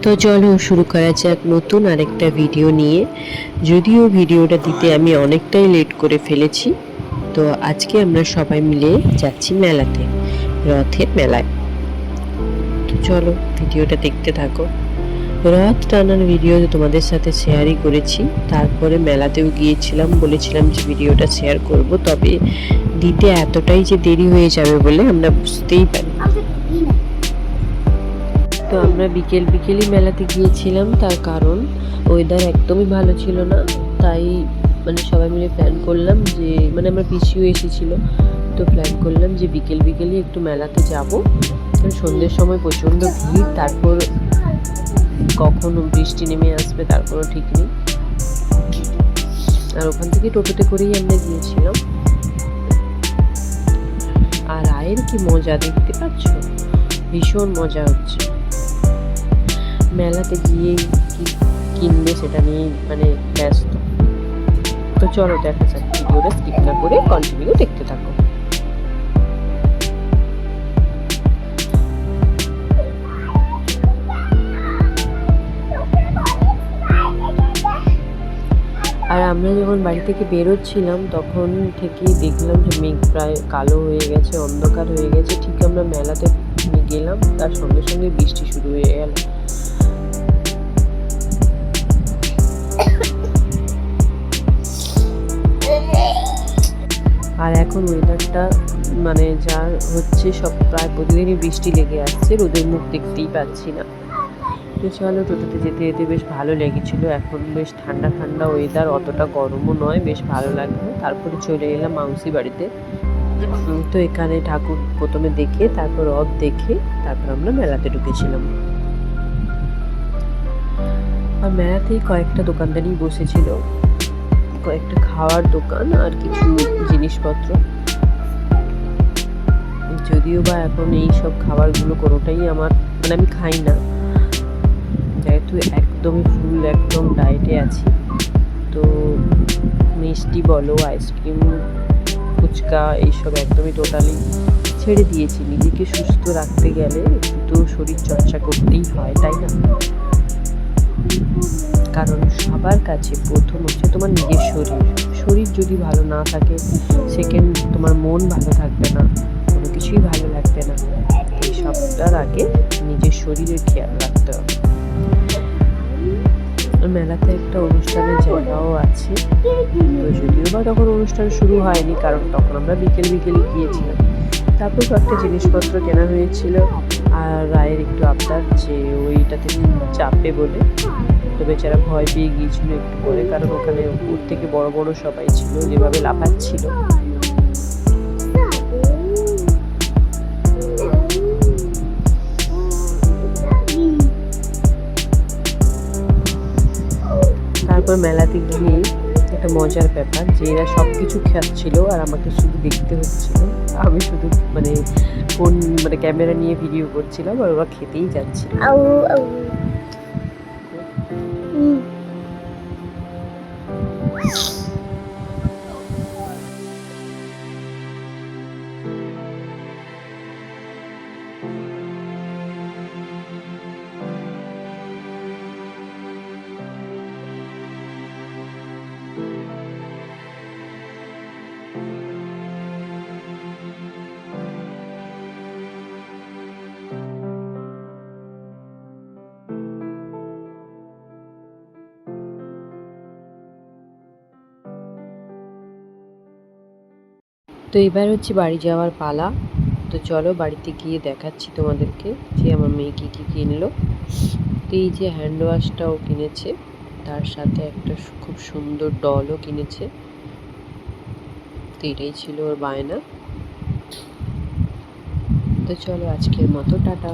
তো চলো শুরু করা যাক নতুন আরেকটা ভিডিও নিয়ে। যদিও ভিডিওটা দিতে আমি অনেকটাই লেট করে ফেলেছি। তো আজকে আমরা সবাই মিলে যাচ্ছি মেলাতে, রথের মেলায়। তো চলো ভিডিওটা দেখতে থাকো। রথ টানার ভিডিও তোমাদের সাথে শেয়ারই করেছি, তারপরে মেলাতেও গিয়েছিলাম, বলেছিলাম যে ভিডিওটা শেয়ার করব, তবে দিতে এতটাই যে দেরি হয়ে যাবে বলে আমরা বুঝতেই পারি। তো আমরা বিকেলই মেলাতে গিয়েছিলাম, তার কারণ ওয়েদার একদমই ভালো ছিল না। তাই সবাই মিলে প্ল্যান করলাম যে আমার পিসিও এসেছিল, তো প্ল্যান করলাম যে বিকেলই একটু মেলাতে যাব। সন্ধ্যের সময় প্রচণ্ড ভিড়, তারপর কখনো বৃষ্টি নেমে আসবে তার কোনো ঠিক নেই। আর ওখান থেকে টোটোতে করেই আমরা গিয়েছিলাম। আর রায়ের কি মজা দেখতে পাচ্ছ, ভীষণ মজা হচ্ছে। মেলাতে গিয়ে কি কিনবে সেটা নিয়ে ব্যস্ত। তো চলো দেখা যাক, ভিডিওটা স্কিপ না করে কন্টিনিউ দেখতে থাকো। আর আমরা যখন বাড়ি থেকে বেরোচ্ছিলাম তখন থেকেই দেখলাম যে মেঘ প্রায় কালো হয়ে গেছে, অন্ধকার হয়ে গেছে। ঠিক আমরা মেলাতে গেলাম, তার সঙ্গে সঙ্গে বৃষ্টি শুরু হয়ে গেল। আর এখন ওয়েদারটা যা হচ্ছে, সব প্রায় প্রতিদিনই বৃষ্টি লেগে আসছে, রোদের মুখ দেখতেই পাচ্ছি না। তো চলো, টোটোতে যেতে যেতে বেশ ভালো লেগেছিল। এখন বেশ ঠান্ডা ঠান্ডা ওয়েদার, অতটা গরমও নয়, বেশ ভালো লাগলো। তারপরে চলে এলাম মাউসি বাড়িতে। তো এখানে ঠাকুর প্রথমে দেখে, তারপর রথ দেখে, তারপর আমরা মেলাতে ঢুকেছিলাম। আর মেলাতেই কয়েকটা দোকানদারই বসেছিল, কয়েকটা খাওয়ার দোকান আর কিছু জিনিসপত্র। যদিও বা এখন এই সব খাবারগুলো কোনোটাই আমার আমি খাই না, যেহেতু একদমই একদম ডায়েটে আছি। তো মিষ্টি বলো, আইসক্রিম, ফুচকা, এইসব একদমই টোটালি ছেড়ে দিয়েছি। নিজেকে সুস্থ রাখতে গেলে একটু তো শরীর চর্চা করতেই হয়, তাই না? কারণ সবার কাছে প্রথম হচ্ছে তোমার নিজের শরীর যদি ভালো না থাকে, সেকেন্ড তোমার মন ভালো থাকবে না, কোনো কিছুই ভালো লাগবে না। এই সবটার আগে নিজের শরীরের খেয়াল রাখতে হবে। মেলাতে একটা অনুষ্ঠানের জায়গাও আছে, তো যদিও বা তখন অনুষ্ঠান শুরু হয়নি, কারণ তখন আমরা বিকেলে গিয়েছিলাম। তারপর কয়েকটা জিনিসপত্র কেনা হয়েছিল। আর রায়ের একটু আবদার যে ওইটাতে চাপবে বলে, তো বেচারা ভয় পেয়ে গিয়েছিল একটু পরে, কারণ ওখানে ওর থেকে বড় বড় সবাই ছিল, যেভাবে লাফাচ্ছিল। তারপর মেলাতে গিয়ে একটা মজার ব্যাপার যে এরা সব কিছু খাচ্ছিল আর আমাকে শুধু দেখতে হচ্ছিল। আমি শুধু ফোন ক্যামেরা নিয়ে ভিডিও করছিলাম, আর ওরা খেতেই যাচ্ছিল। তো এবার হচ্ছে বাড়ি যাওয়ার পালা। তো চলো বাড়িতে গিয়ে দেখাচ্ছি তোমাদেরকে যে আমার মেয়ে কী কিনলো। তো এই যে হ্যান্ড ওয়াশটাও কিনেছে, তার সাথে একটা খুব সুন্দর ডলও কিনেছে। তো এটাই ছিল ওর বায়না। তো চলো আজকের মতো টাটা।